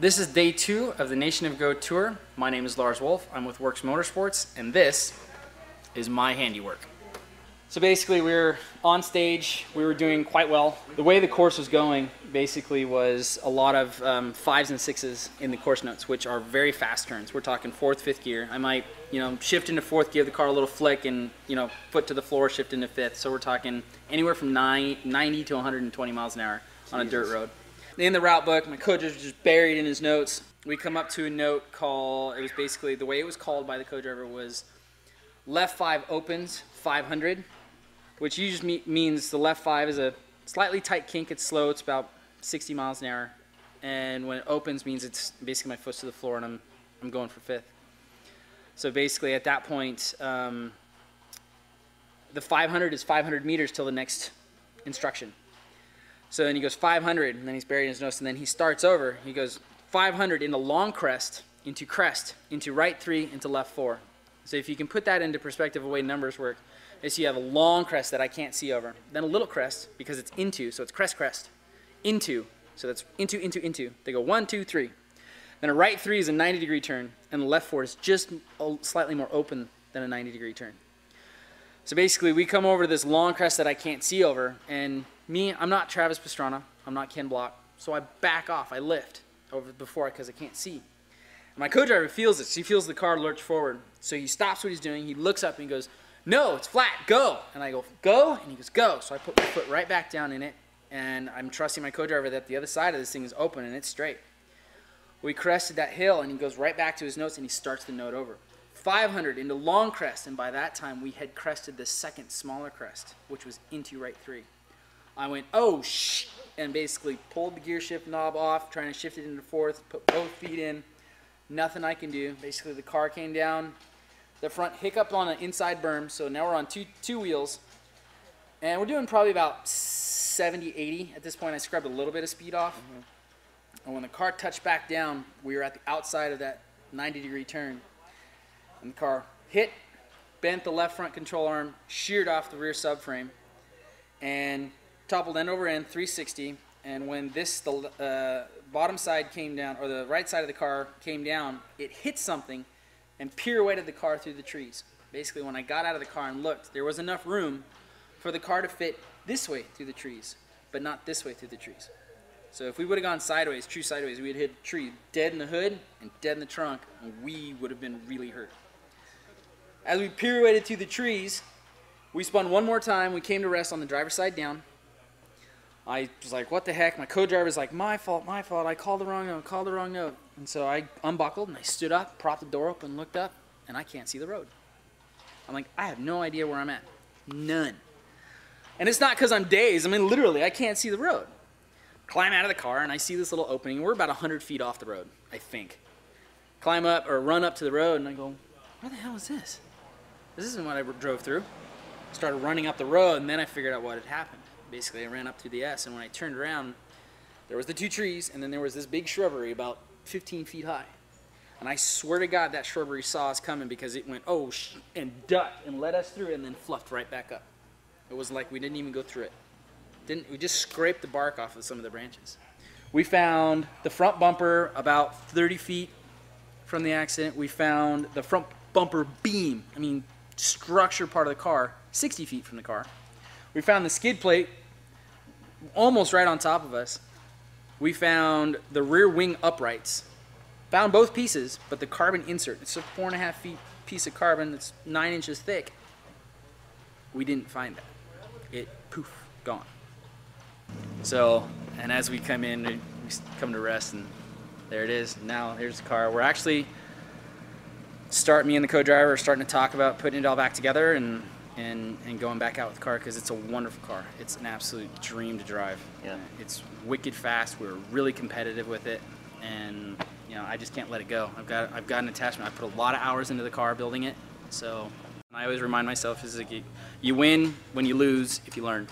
This is day 2 of the Nation of Go tour. My name is Lars Wolfe. I'm with Works Motorsports, and this is my handiwork. So basically, we were on stage. We were doing quite well. The way the course was going basically was a lot of 5s and 6s in the course notes, which are very fast turns. We're talking 4th, 5th gear. I might, shift into 4th, give the car a little flick, and foot to the floor, shift into 5th. So we're talking anywhere from 90 to 120 miles an hour on a dirt road. In the route book, my coach was just buried in his notes. We come up to a note called, it was basically, the way it was called by the co-driver was left 5 opens 500, which usually means the left 5 is a slightly tight kink. It's slow. It's about 60 miles an hour. And when it opens means it's basically my foot's to the floor and I'm going for 5th. So basically at that point, the 500 is 500 meters till the next instruction. So then he goes 500, and then he's buried in his notes, and then he starts over. He goes 500 into long crest, into right 3, into left 4. So if you can put that into perspective of the way numbers work, is you have a long crest that I can't see over, then a little crest because it's into, so it's crest, crest, into, so that's into. They go 1, 2, 3. Then a right 3 is a 90-degree turn, and the left 4 is just slightly more open than a 90-degree turn. So basically, we come over to this long crest that I can't see over, and I'm not Travis Pastrana, I'm not Ken Block, so I back off, I lift over before because I can't see. And my co-driver feels this, he feels the car lurch forward, so he stops what he's doing, he looks up and he goes, "No, it's flat, go!" And I go, "Go?" And he goes, "Go." So I put my foot right back down in it, and I'm trusting my co-driver that the other side of this thing is open and it's straight. We crested that hill, and he goes right back to his notes, and he starts the note over. 500 into long crest, and by that time we had crested the second smaller crest, which was into right 3. I went, "Oh, shh," and basically pulled the gear shift knob off, trying to shift it into 4th, put both feet in. Nothing I can do. Basically, the car came down. The front hiccuped on an inside berm, so now we're on two wheels. And we're doing probably about 70, 80. At this point, I scrubbed a little bit of speed off. And when the car touched back down, we were at the outside of that 90-degree turn. And the car hit, bent the left front control arm, sheared off the rear subframe, and toppled end over end 360. And when the bottom side came down, or the right side of the car came down, it hit something and pirouetted the car through the trees. Basically, when I got out of the car and looked, there was enough room for the car to fit this way through the trees, but not this way through the trees. So if we would have gone sideways, true sideways, we would have hit a tree dead in the hood and dead in the trunk, and we would have been really hurt. As we pirouetted through the trees, we spun one more time. We came to rest on the driver's side down. I was like, "What the heck?" My co-driver's like, my fault, I called the wrong note, And so I unbuckled and I stood up, propped the door open, looked up, and I can't see the road. I'm like, I have no idea where I'm at. None. And it's not because I'm dazed. I mean, literally, I can't see the road. Climb out of the car, and I see this little opening. We're about 100 feet off the road, I think. Climb up, or run up to the road, and I go, "Where the hell is this? This isn't what I drove through." Started running up the road, and then I figured out what had happened. Basically, I ran up through the S, and when I turned around, there was the 2 trees, and then there was this big shrubbery about 15 feet high. And I swear to God that shrubbery saw us coming because it went, "Oh, and ducked and let us through, and then fluffed right back up. It was like we didn't even go through it. We just scraped the bark off of some of the branches. We found the front bumper about 30 feet from the accident. We found the front bumper beam, structure part of the car, 60 feet from the car. We found the skid plate almost right on top of us. We found the rear wing uprights. Found both pieces, but the carbon insert, it's a 4.5 feet piece of carbon that's 9 inches thick. We didn't find that. It, poof, gone. So, and as we come in, we come to rest, and there it is. Now, here's the car. We're actually, me and the co-driver are starting to talk about putting it all back together and going back out with the car because it's a wonderful car. It's an absolute dream to drive. Yeah. It's wicked fast. We're really competitive with it, and I just can't let it go. I've got an attachment. I put a lot of hours into the car building it, so I always remind myself, is like you win when you lose if you learn.